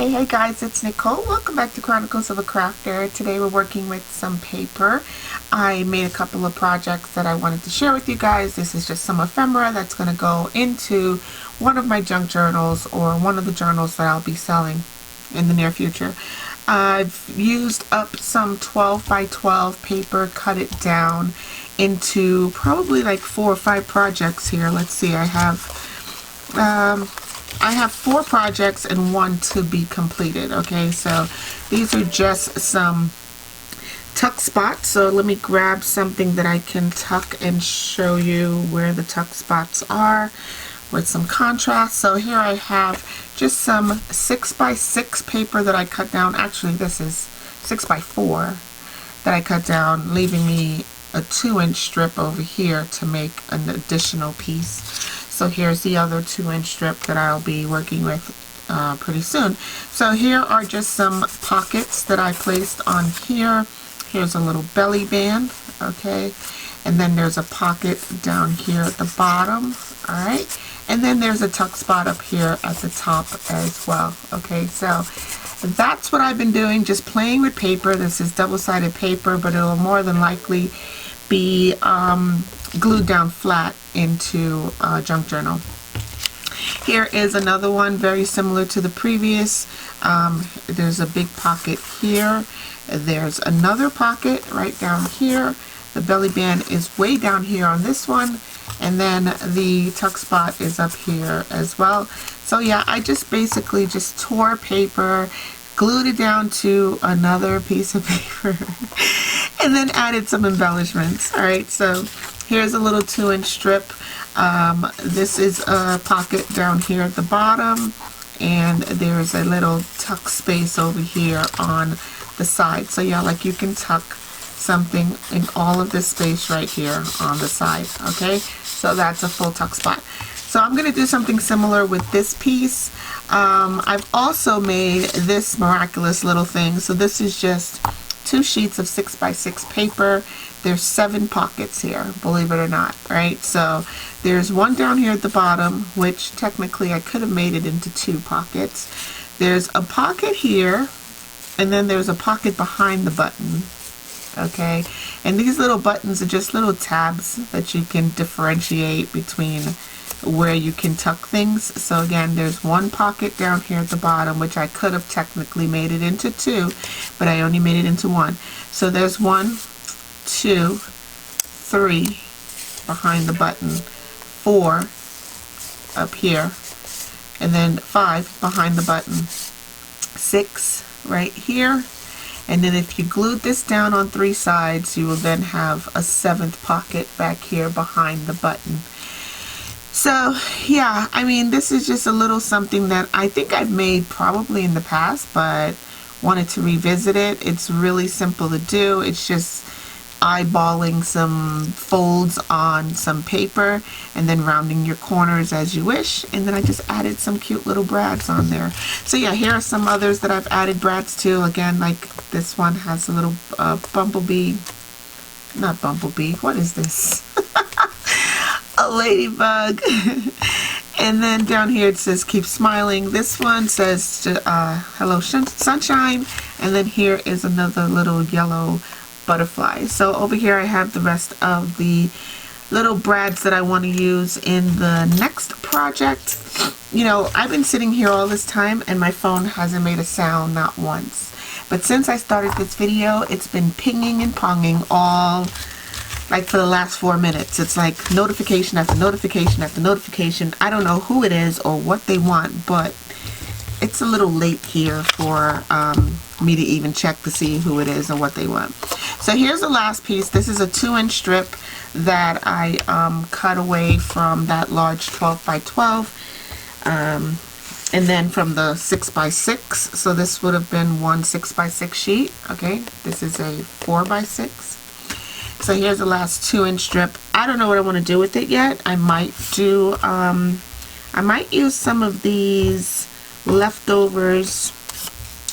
Hey guys, it's Nicole. Welcome back to Chronicles of a Crafter. Today we're working with some paper. I made a couple of projects that I wanted to share with you guys. This is just some ephemera that's going to go into one of my junk journals or one of the journals that I'll be selling in the near future. I've used up some 12 by 12 paper, cut it down into probably like 4 or 5 projects here. Let's see, I have 4 projects and 1 to be completed. Okay, so these are just some tuck spots. So let me grab something that I can tuck and show you where the tuck spots are with some contrast. So here I have just some 6 by 6 paper that I cut down. Actually, this is 6 by 4 that I cut down, leaving me a 2-inch strip over here to make an additional piece. So here's the other 2-inch strip that I'll be working with pretty soon. So here are just some pockets that I placed on here. Here's a little belly band, okay, and then there's a pocket down here at the bottom, alright, and then there's a tuck spot up here at the top as well. Okay, so that's what I've been doing, just playing with paper. This is double-sided paper, but it'll more than likely be glued down flat into a junk journal. Here is another one very similar to the previous. There's a big pocket here. There's another pocket right down here. The belly band is way down here on this one, and then the tuck spot is up here as well. So yeah, I just basically just tore paper, glued it down to another piece of paper, and then added some embellishments. Alright, so here's a little 2-inch strip. This is a pocket down here at the bottom, and there's a little tuck space over here on the side. So yeah, like you can tuck something in all of this space right here on the side. Okay, so that's a full tuck spot. So I'm going to do something similar with this piece. I've also made this miraculous little thing. So this is just 2 sheets of 6 by 6 paper. There's 7 pockets here, believe it or not, right? So there's one down here at the bottom, which technically I could have made it into 2 pockets. There's a pocket here, and then there's a pocket behind the button. Okay, and these little buttons are just little tabs that you can differentiate between where you can tuck things. So again, there's one pocket down here at the bottom, which I could have technically made it into 2, but I only made it into 1. So there's 1, 2, 3 behind the button, 4 up here, and then 5 behind the button, 6 right here, and then if you glued this down on 3 sides, you will then have a 7th pocket back here behind the button. So yeah, I mean, this is just a little something that I think I've made probably in the past, but wanted to revisit it. It's really simple to do. It's just eyeballing some folds on some paper and then rounding your corners as you wish, and then I just added some cute little brads on there. So yeah, here are some others that I've added brads to. Again, like this one has a little bumblebee, not bumblebee, what is this? A ladybug. And then down here it says keep smiling. This one says hello sunshine, and then here is another little yellow butterfly. So over here I have the rest of the little brads that I want to use in the next project. You know, I've been sitting here all this time and my phone hasn't made a sound, not once. But since I started this video, it's been pinging and ponging all like for the last 4 minutes. It's like notification after notification after notification. I don't know who it is or what they want, but it's a little late here for me to even check to see who it is and what they want. So here's the last piece. This is a 2-inch strip that I cut away from that large 12 by 12, and then from the 6 by 6. So this would have been one 6 by 6 sheet. Okay, this is a 4 by 6. So here's the last 2-inch strip. I don't know what I want to do with it yet. I might do I might use some of these leftovers.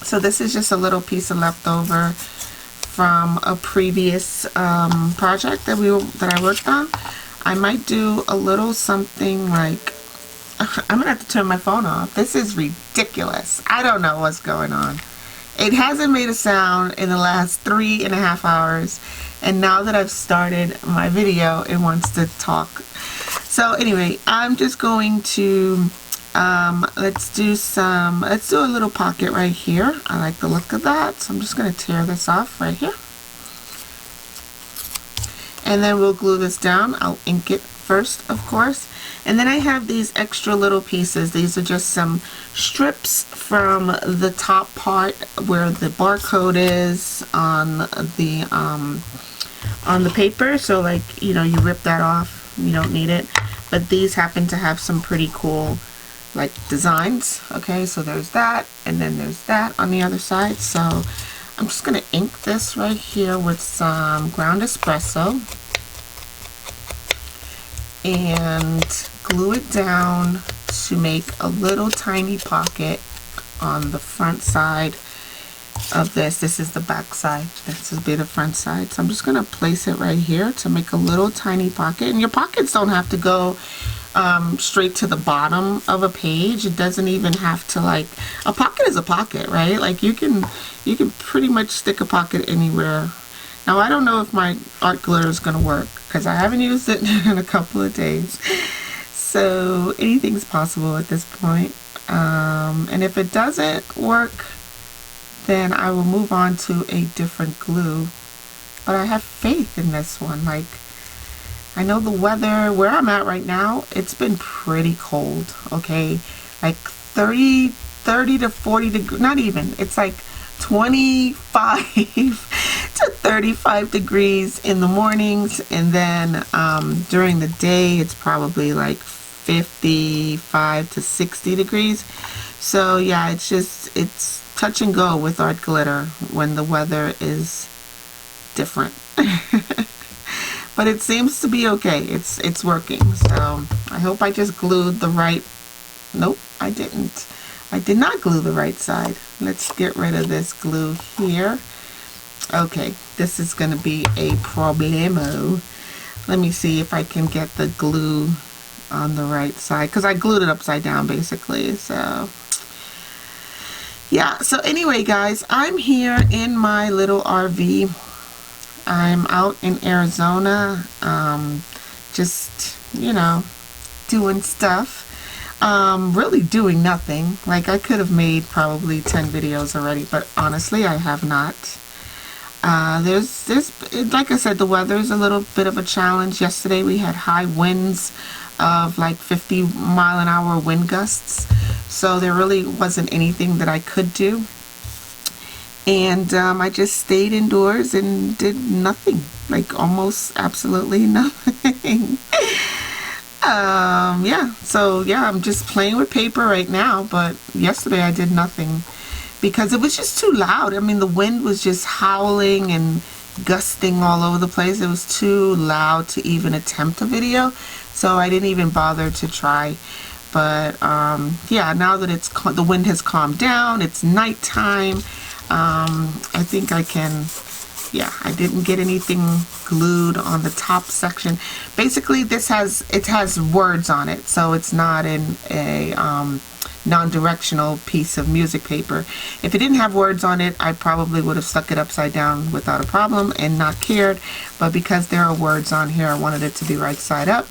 So this is just a little piece of leftover from a previous project that I worked on. I might do a little something like I'm gonna have to turn my phone off. This is ridiculous. I don't know what's going on. It hasn't made a sound in the last 3.5 hours, and now that I've started my video, it wants to talk. So anyway, I'm just going to let's do a little pocket right here. I like the look of that, so I'm just going to tear this off right here, and then we'll glue this down. I'll ink it first, of course, and then I have these extra little pieces. These are just some strips from the top part where the barcode is on the paper. So like, you know, you rip that off, you don't need it, but these happen to have some pretty cool like designs. Okay, so there's that, and then there's that on the other side. So I'm just gonna ink this right here with some ground espresso and glue it down to make a little tiny pocket on the front side of this. This is the back side, this will be the front side. So I'm just gonna place it right here to make a little tiny pocket. And your pockets don't have to go straight to the bottom of a page. It doesn't even have to, like, a pocket is a pocket, right? Like you can pretty much stick a pocket anywhere. Now I don't know if my art glitter is gonna work because I haven't used it in a couple of days, so anything's possible at this point. And if it doesn't work, then I will move on to a different glue. But I have faith in this one. Like, I know the weather where I'm at right now, it's been pretty cold, okay? Like 30 to 40 degrees, not even, it's like 25 to 35 degrees in the mornings, and then during the day it's probably like 55 to 60 degrees. So yeah, it's touch and go with art glitter when the weather is different. But it seems to be okay. It's working. So I hope I just glued the right. Nope, I didn't. I did not glue the right side. Let's get rid of this glue here. Okay, this is going to be a problemo. Let me see if I can get the glue on the right side, because I glued it upside down basically. So yeah, so anyway guys, I'm here in my little RV. I'm out in Arizona, just, you know, doing stuff. Really doing nothing. Like, I could have made probably 10 videos already, but honestly I have not. There's like I said, the weather is a little bit of a challenge. Yesterday we had high winds of like 50-mile-an-hour wind gusts, so there really wasn't anything that I could do. And I just stayed indoors and did nothing, like almost absolutely nothing. Yeah, so yeah, I'm just playing with paper right now, but yesterday I did nothing because it was just too loud. I mean, the wind was just howling and gusting all over the place. It was too loud to even attempt a video, so I didn't even bother to try. But yeah, now that the wind has calmed down, it's nighttime. I think I can, yeah, I didn't get anything glued on the top section. Basically, it has words on it, so it's not in a non-directional piece of music paper. If it didn't have words on it, I probably would have stuck it upside down without a problem and not cared. But because there are words on here, I wanted it to be right side up,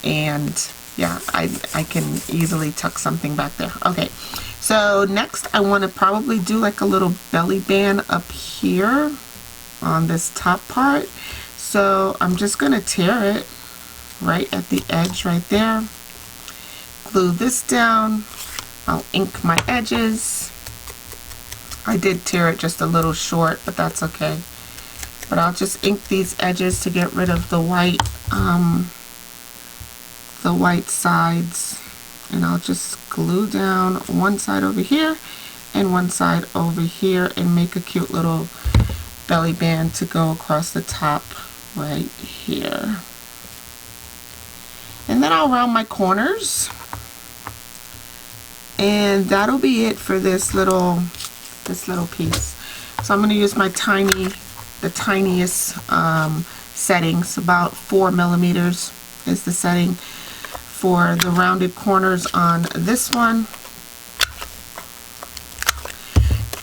and yeah, I can easily tuck something back there. Okay. So next I want to probably do like a little belly band up here on this top part. So I'm just going to tear it right at the edge right there. Glue this down. I'll ink my edges. I did tear it just a little short, but that's okay. But I'll just ink these edges to get rid of the white sides. And I'll just glue down one side over here and one side over here and make a cute little belly band to go across the top right here. And then I'll round my corners, and that'll be it for this little piece. So I'm going to use my the tiniest settings. About 4 millimeters is the setting for the rounded corners on this one.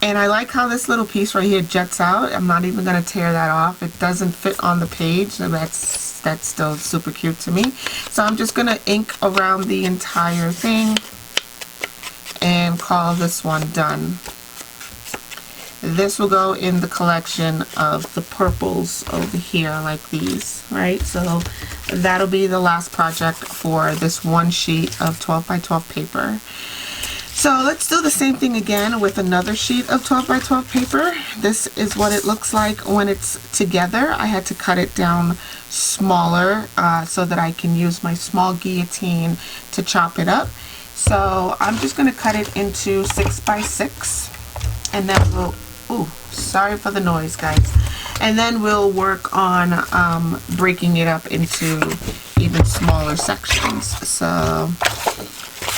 And I like how this little piece right here juts out. I'm not even going to tear that off. It doesn't fit on the page, so that's still super cute to me. So I'm just going to ink around the entire thing and call this one done. This will go in the collection of the purples over here, like these, right? So that'll be the last project for this one sheet of 12 by 12 paper. So let's do the same thing again with another sheet of 12 by 12 paper. This is what it looks like when it's together. I had to cut it down smaller so that I can use my small guillotine to chop it up. So I'm just going to cut it into 6 by 6, and then we'll, ooh, sorry for the noise, guys. And then we'll work on breaking it up into even smaller sections. So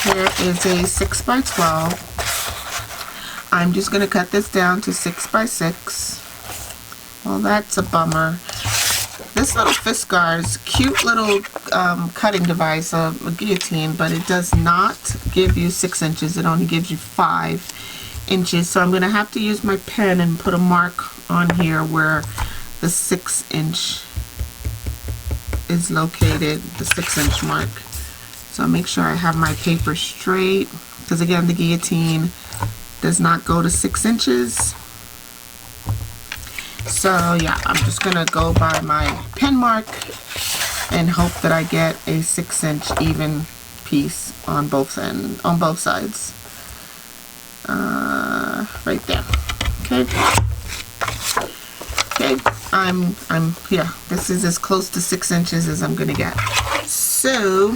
here is a 6 by 12. I'm just going to cut this down to 6 by 6. Well, that's a bummer. This little Fiskars, cute little cutting device, a guillotine, but it does not give you 6 inches. It only gives you 5 inches. So I'm going to have to use my pen and put a mark on here where the 6-inch is located, the 6-inch mark. So I'll make sure I have my paper straight, because again, the guillotine does not go to 6 inches. So yeah, I'm just gonna go by my pen mark and hope that I get a 6-inch even piece on both sides. Right there. Okay. Okay. I'm here. This is as close to 6 inches as I'm gonna get. So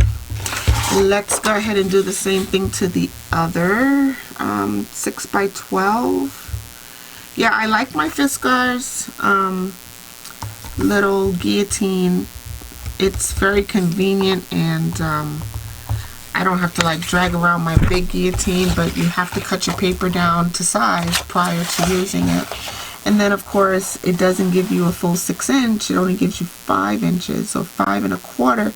let's go ahead and do the same thing to the other 6 by 12. Yeah, I like my Fiskars little guillotine. It's very convenient, and I don't have to like drag around my big guillotine, but you have to cut your paper down to size prior to using it. And then of course it doesn't give you a full 6 inch, it only gives you 5 inches, so 5 1/4.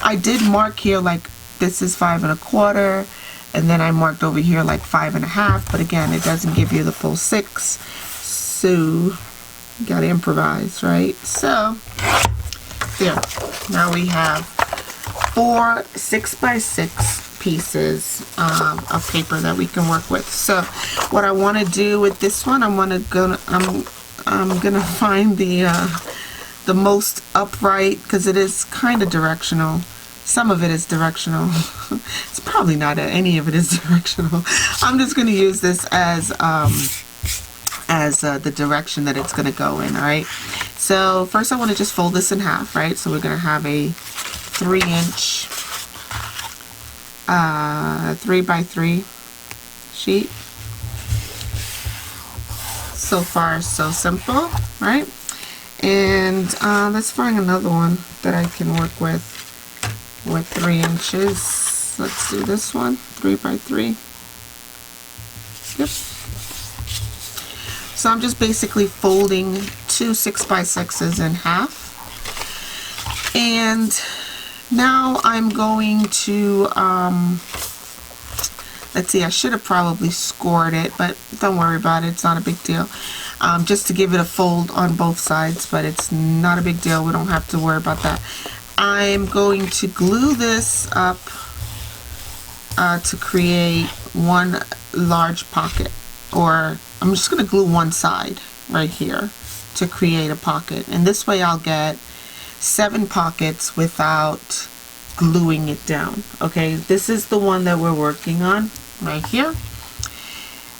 I did mark here like this is 5 1/4, and then I marked over here like 5 1/2, but again, it doesn't give you the full 6, so you gotta improvise, right? So there, now we have 4 6 by 6 pieces of paper that we can work with. So what I want to do with this one, I'm gonna find the most upright, because it is kind of directional. Some of it is directional. It's probably not any of it is directional. I'm just going to use this as the direction that it's going to go in. All right. So first, I want to just fold this in half, right? So we're going to have a 3-inch 3 by 3 sheet. So far, so simple, right? And let's find another one that I can work with 3 inches. Let's do this one, 3 by 3. Yep. So I'm just basically folding 2 6 by 6s in half. And now I'm going to, let's see, I should have probably scored it, but don't worry about it, it's not a big deal. Just to give it a fold on both sides, but it's not a big deal, we don't have to worry about that. I'm going to glue this up to create one large pocket, or I'm just going to glue one side right here to create a pocket, and this way I'll get 7 pockets without gluing it down. Okay, this is the one that we're working on right here.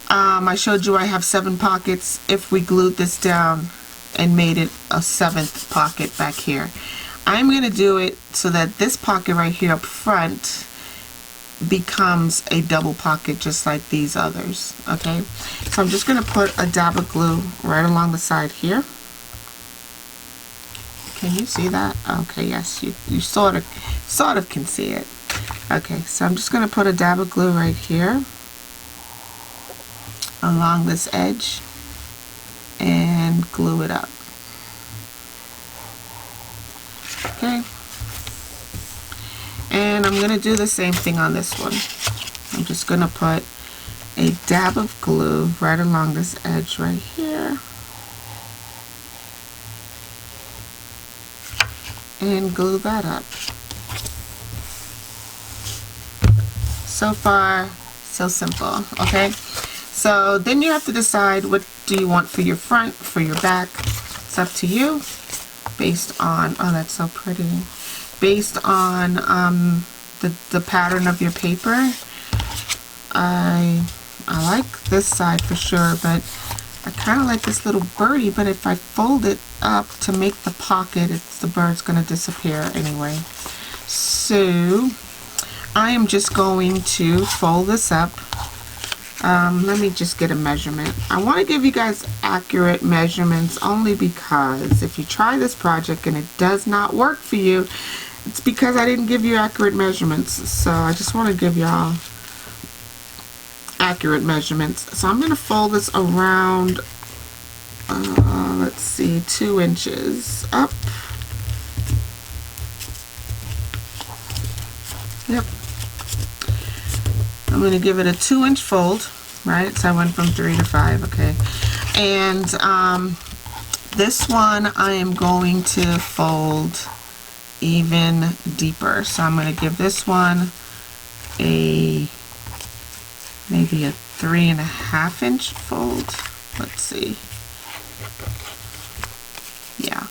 I showed you I have 7 pockets if we glued this down and made it a 7th pocket back here. I'm going to do it so that this pocket right here up front becomes a double pocket just like these others. Okay, so I'm just going to put a dab of glue right along the side here. Can you see that? Okay, yes, you sort of can see it. Okay, so I'm just going to put a dab of glue right here along this edge and glue it up. Okay, and I'm I'm going to do the same thing on this one. I'm just going to put a dab of glue right along this edge right here. And glue that up. So far, so simple, okay? So then you have to decide, what do you want for your front, for your back? It's up to you, based on, oh, that's so pretty. Based on the pattern of your paper. I like this side for sure, but I kind of like this little birdie, but if I fold it up to make the pocket, the bird's going to disappear anyway. So I am just going to fold this up. Let me just get a measurement. I want to give you guys accurate measurements only because if you try this project and it does not work for you, it's because I didn't give you accurate measurements. So I just want to give y'all accurate measurements. So I'm going to fold this around, let's see, 2 inches up. Yep. I'm going to give it a 2-inch fold, right? So I went from 3 to 5, okay. And this one I am going to fold even deeper. So I'm going to give this one maybe a 3.5-inch fold. Let's see. Yeah.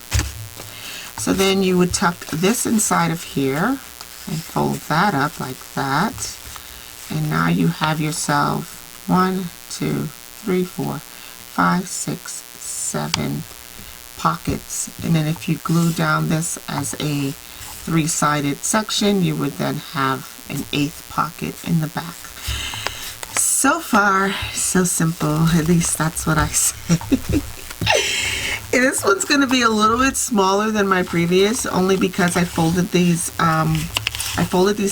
So then you would tuck this inside of here and fold that up like that. And now you have yourself 1, 2, 3, 4, 5, 6, 7 pockets. And then if you glue down this as a 3-sided section, you would then have an 8th pocket in the back. So far, so simple. At least that's what I say. This one's going to be a little bit smaller than my previous, only because I folded these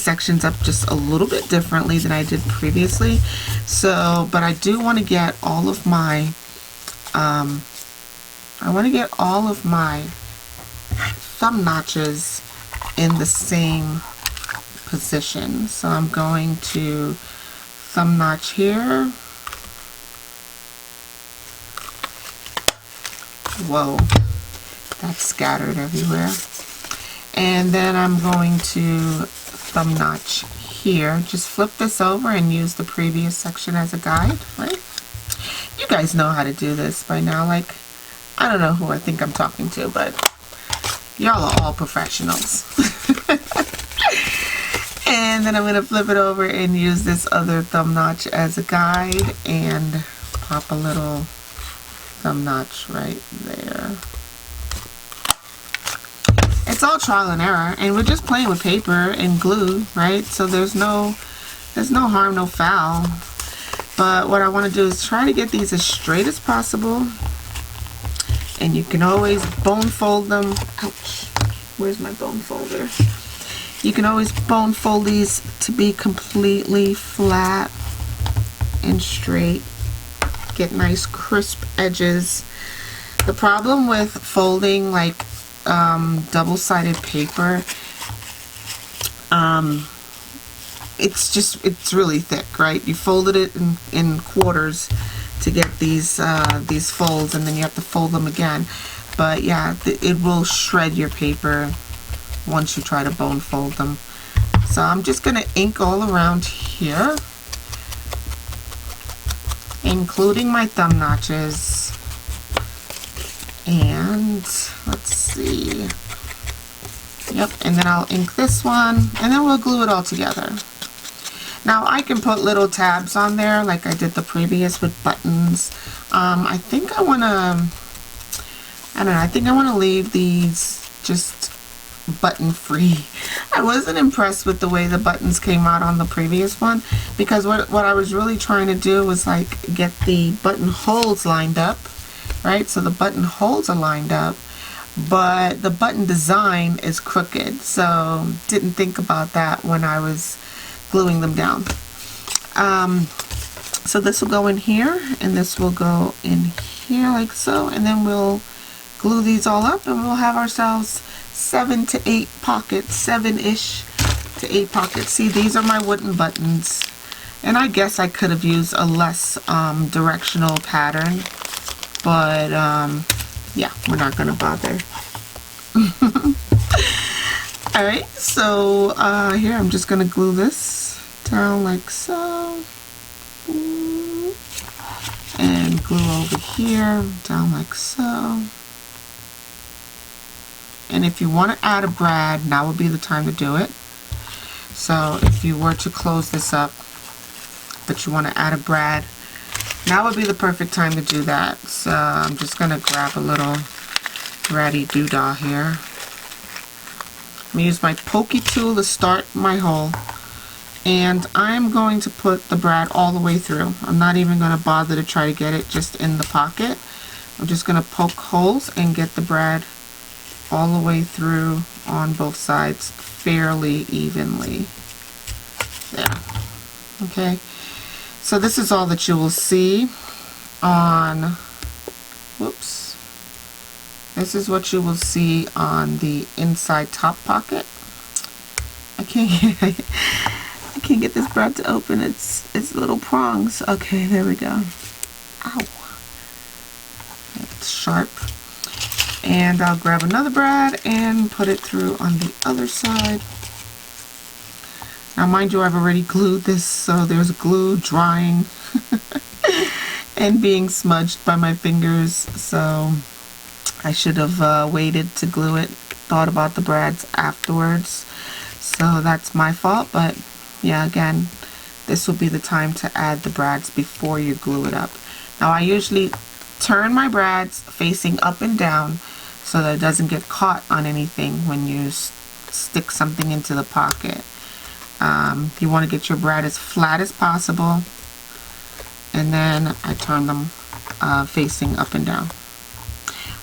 sections up just a little bit differently than I did previously. So, but I do want to get all of my thumb notches in the same position. So I'm going to thumb notch here. Whoa, that's scattered everywhere. And then I'm going to thumb notch here. Just flip this over and use the previous section as a guide, right? You guys know how to do this by now. Like, I don't know who I think I'm talking to, but y'all are all professionals. And then I'm going to flip it over and use this other thumb notch as a guide and pop a little thumb notch right there. It's all trial and error, and we're just playing with paper and glue, right? So there's no harm, no foul. But what I want to do is try to get these as straight as possible. And you can always bone fold them. Ouch. Where's my bone folder? You can always bone fold these to be completely flat and straight. Get nice crisp edges. The problem with folding like double-sided paper, it's really thick, right? You folded it in quarters to get these folds, and then you have to fold them again. But yeah, it will shred your paper once you try to bone fold them. So I'm just going to ink all around here, including my thumb notches. And let's see. Yep, and then I'll ink this one, and then we'll glue it all together. Now I can put little tabs on there like I did the previous with buttons. I think I want to leave these just button free. I wasn't impressed with the way the buttons came out on the previous one, because what I was really trying to do was like get the buttonholes lined up, right? So the buttonholes are lined up, but the button design is crooked. So didn't think about that when I was gluing them down. So this will go in here, and this will go in here like so, and then we'll glue these all up, and we'll have ourselves 7 to 8 pockets, 7-ish to 8 pockets. See, these are my wooden buttons, and I guess I could have used a less directional pattern, but yeah, we're not gonna bother. Alright, so here I'm just gonna glue this down like so, and glue over here down like so. And if you want to add a brad, now would be the time to do it. So if you were to close this up, but you want to add a brad, now would be the perfect time to do that. So I'm just going to grab a little braddy doodah here. I'm going to use my pokey tool to start my hole. And I'm going to put the brad all the way through. I'm not even going to bother to try to get it just in the pocket. I'm just going to poke holes and get the brad all the way through on both sides fairly evenly. There. Okay. So this is all that you will see on, whoops. This is what you will see on the inside top pocket. I can't get this brad to open. It's little prongs. Okay, there we go. Ow. It's sharp. And I'll grab another brad and put it through on the other side. Now mind you, I've already glued this, so there's glue drying and being smudged by my fingers, so I should have waited to glue it, thought about the brads afterwards. So that's my fault, but yeah, again, this will be the time to add the brads before you glue it up. Now I usually turn my brads facing up and down so that it doesn't get caught on anything when you stick something into the pocket. You want to get your brad as flat as possible, and then I turn them facing up and down.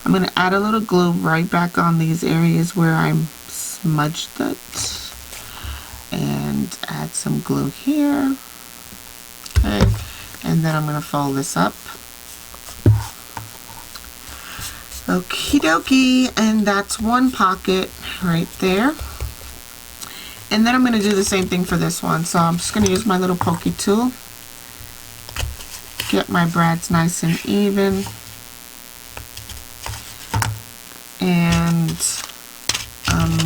I'm going to add a little glue right back on these areas where I'm smudged it, and add some glue here. Okay, and then I'm going to fold this up. Okie dokie, and that's one pocket right there. And then I'm going to do the same thing for this one. So I'm just going to use my little pokey tool, get my brads nice and even, and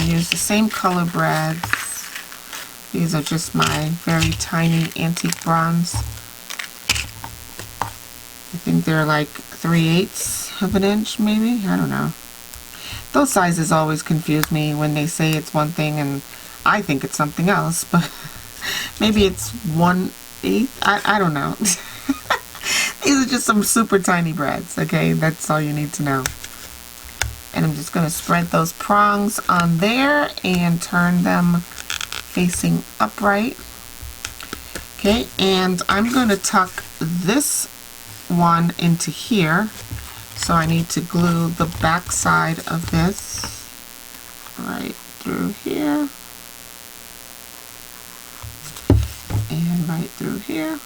use the same color brads. These are just my very tiny antique bronze. I think they're like 3/8 of an inch, maybe. I don't know. Those sizes always confuse me when they say it's one thing and I think it's something else, but maybe it's 1/8. I don't know. These are just some super tiny brads, okay? That's all you need to know. And I'm just going to spread those prongs on there and turn them facing upright. Okay, and I'm going to tuck this one into here. So I need to glue the back side of this right through here. And right through here.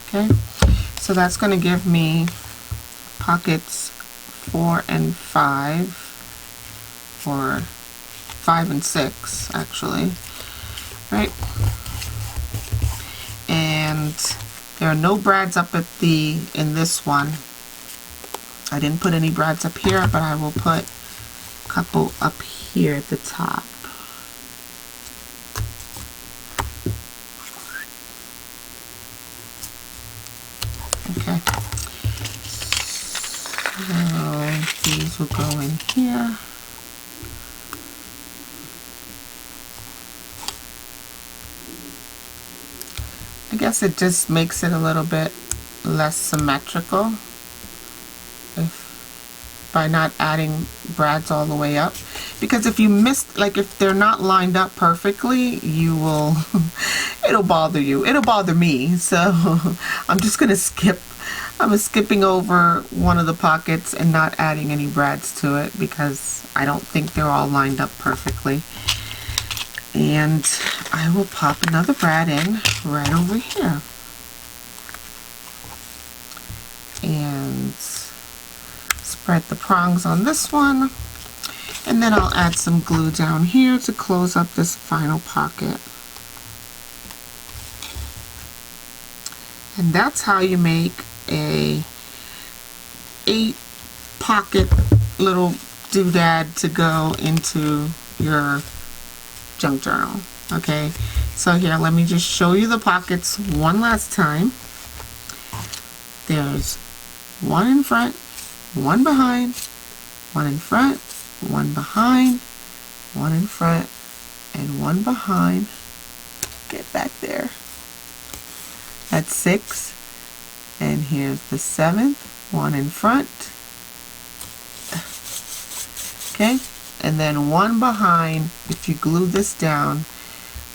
Okay, so that's going to give me pockets 4 and 5, or 5 and 6 actually, right? And there are no brads up at in this one. I didn't put any brads up here, but I will put a couple up here at the top. Okay, so these will go in here. I guess it just makes it a little bit less symmetrical by not adding brads all the way up, because if you missed, like if they're not lined up perfectly, you will it'll bother you, it'll bother me. So I'm just gonna I'm skipping over one of the pockets and not adding any brads to it because I don't think they're all lined up perfectly. And I will pop another brad in right over here and spread the prongs on this one. And then I'll add some glue down here to close up this final pocket. And that's how you make a 8-pocket little doodad to go into your junk journal. Okay, so here, let me just show you the pockets one last time. There's one in front, one behind, one in front, one behind, one in front, and one behind. Get back there. That's 6. And here's the 7th, one in front. Okay, and then one behind if you glue this down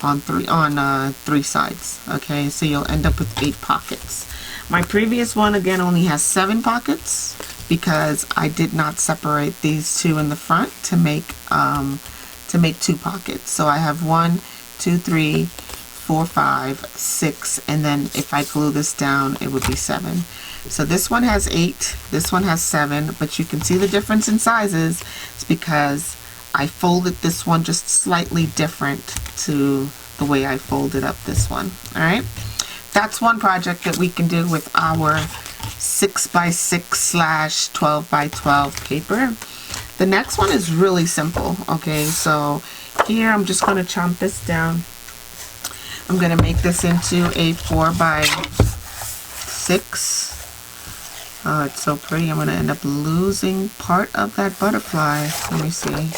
on three sides. Okay, so you'll end up with 8 pockets. My previous one again only has 7 pockets because I did not separate these two in the front to make 2 pockets. So I have 1, 2, 3, 4, 5, 6, and then if I glue this down it would be 7. So this one has 8, this one has 7, but you can see the difference in sizes. It's because I folded this one just slightly different to the way I folded up this one. Alright, that's one project that we can do with our 6x6 / 12x12 paper. The next one is really simple. Okay, so here I'm just going to chomp this down. I'm going to make this into a 4x6. Oh, it's so pretty. I'm going to end up losing part of that butterfly. Let me see.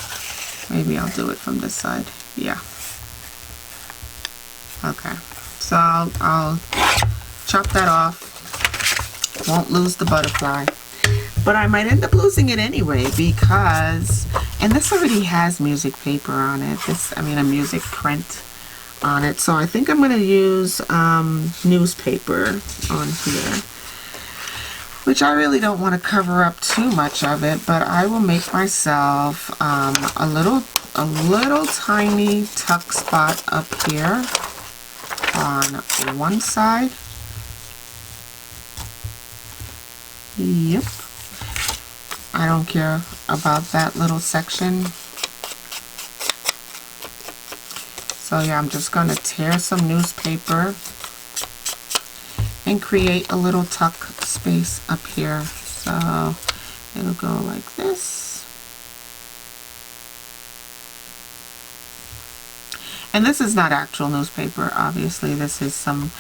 Maybe I'll do it from this side. Yeah. Okay. So I'll chop that off. Won't lose the butterfly. But I might end up losing it anyway because, and this already has music paper on it. A music print on it. So I think I'm going to use newspaper on here, which I really don't want to cover up too much of it, but I will make myself a little tiny tuck spot up here on one side. Yep. I don't care about that little section. So yeah, I'm just going to tear some newspaper and create a little tuck space up here. So it'll go like this. And this is not actual newspaper, obviously. This is some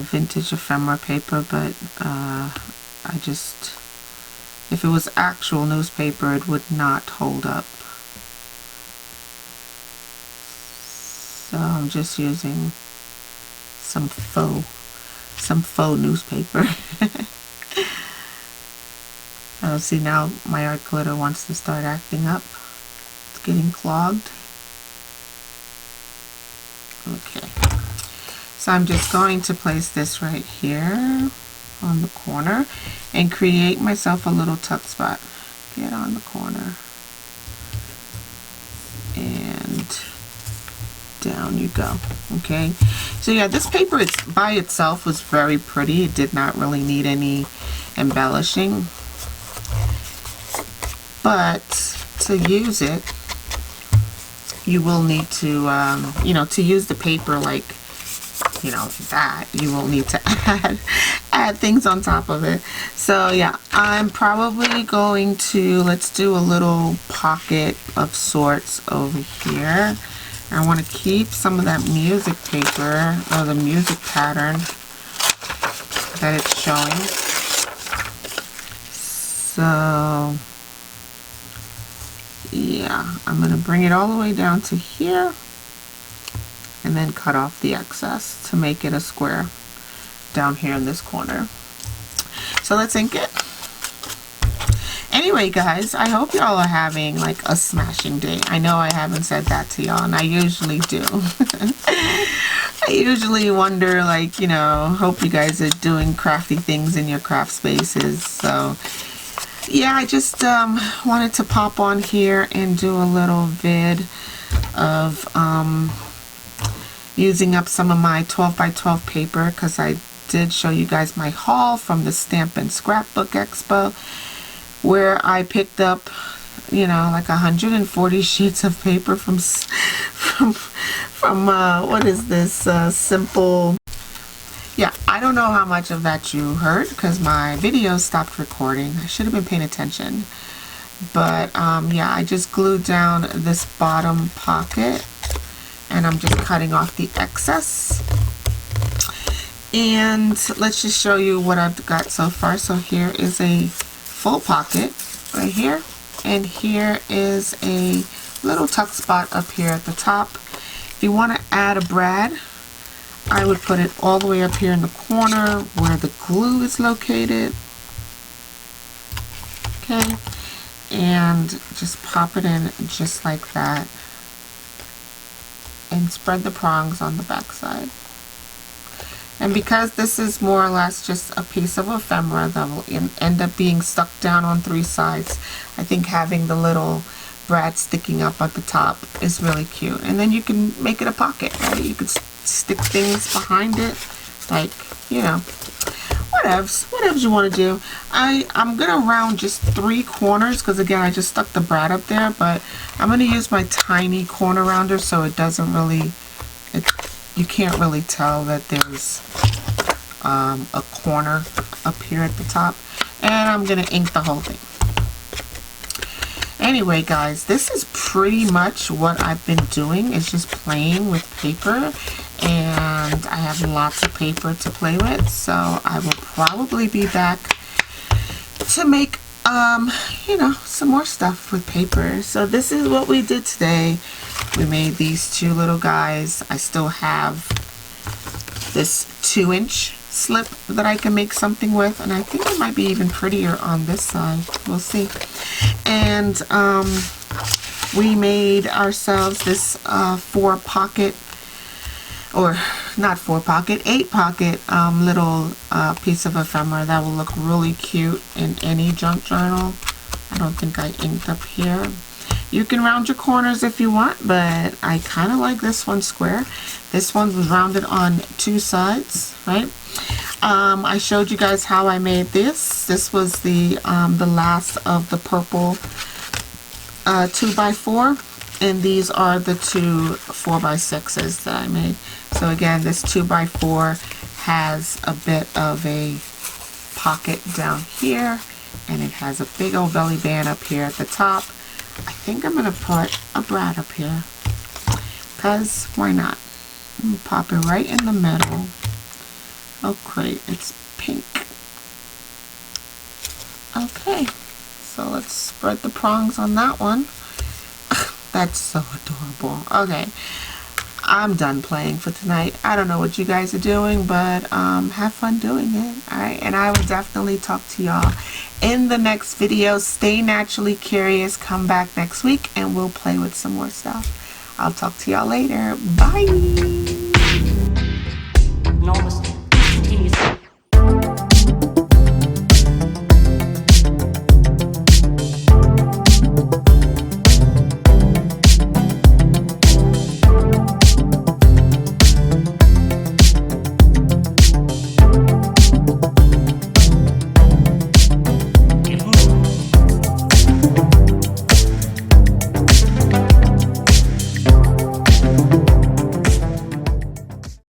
vintage ephemera paper, but if it was actual newspaper, it would not hold up. So I'm just using some faux newspaper. Oh, see, now my art glitter wants to start acting up. It's getting clogged. Okay, so I'm just going to place this right here on the corner and create myself a little tuck spot. Get on the corner and down you go. Okay, so yeah, this paper by itself was very pretty. It did not really need any embellishing, but to use it, you will need to to use the paper like that, you will need to add things on top of it. So yeah, I'm probably going to, let's do a little pocket of sorts over here. I want to keep some of that music paper, or the music pattern that it's showing. So yeah, I'm going to bring it all the way down to here and then cut off the excess to make it a square down here in this corner. So let's ink it. Anyway guys, I hope y'all are having like a smashing day. I know I haven't said that to y'all, and I usually do. I usually wonder, like, hope you guys are doing crafty things in your craft spaces. So yeah, I just wanted to pop on here and do a little vid of using up some of my 12x12 paper, because I did show you guys my haul from the Stamp and Scrapbook Expo, where I picked up you know, like 140 sheets of paper from what is this, simple. Yeah, I don't know how much of that you heard because my video stopped recording. I should have been paying attention. But yeah, I just glued down this bottom pocket and I'm just cutting off the excess. And let's just show you what I've got so far. So here is a full pocket right here, and here is a little tuck spot up here at the top. If you want to add a brad, I would put it all the way up here in the corner where the glue is located. Okay, and just pop it in just like that and spread the prongs on the back side. And because this is more or less just a piece of ephemera that will end up being stuck down on 3 sides, I think having the little brad sticking up at the top is really cute. And then you can make it a pocket, right? You could stick things behind it, like, you know, whatever you want to do. I'm gonna round just 3 corners because again I just stuck the brad up there, but I'm gonna use my tiny corner rounder so it doesn't really, you can't really tell that there's a corner up here at the top. And I'm gonna ink the whole thing. Anyway guys, this is pretty much what I've been doing, is just playing with paper, and I have lots of paper to play with, so I will probably be back to make you know, some more stuff with paper. So this is what we did today. We made these 2 little guys. I still have this 2-inch slip that I can make something with, and I think it might be even prettier on this side. We'll see. And we made ourselves this 4-pocket, or not 4-pocket, 8-pocket little piece of ephemera that will look really cute in any junk journal. I don't think I inked up here. You can round your corners if you want, but I kind of like this one square. This one was rounded on 2 sides, right? I showed you guys how I made this. This was the last of the purple 2x4, and these are the 2 4x6s that I made. So again, this 2x4 has a bit of a pocket down here, and it has a big old belly band up here at the top. I think I'm going to put a brad up here, because why not? Pop it right in the middle. Oh great, it's pink. Okay, so let's spread the prongs on that one. That's so adorable. Okay, I'm done playing for tonight. I don't know what you guys are doing, but have fun doing it. Alright, and I will definitely talk to y'all in the next video. Stay naturally curious. Come back next week and we'll play with some more stuff. I'll talk to y'all later. Bye.